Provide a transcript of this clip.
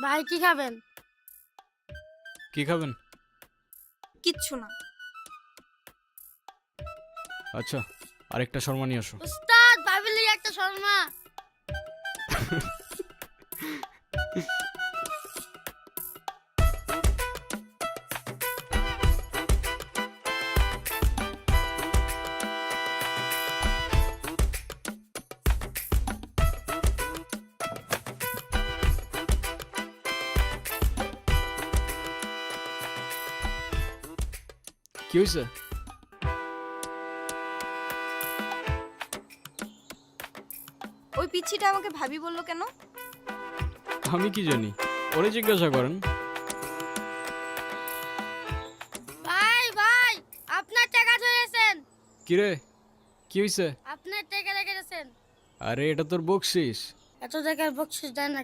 ভাই কি খাবেন? কি খাবেন? কিচ্ছু না। আচ্ছা, আরেকটা শর্মা নিয়ে আসো। উস্তাদ ভাবিলি একটা শর্মা। কি হয়েছে? ওই পিচ্ছিটা আমাকে ভাবি বললো কেন? আমি কি জানি, ওরে জিজ্ঞাসা করেন। ভাই ভাই আপনার টাকা ধরেছেন। কিরে, কি হয়েছে? আপনার টাকা রেখে গেছেন। আরে এটা তোর বকশিস। এত টাকার বকশিস দেয় না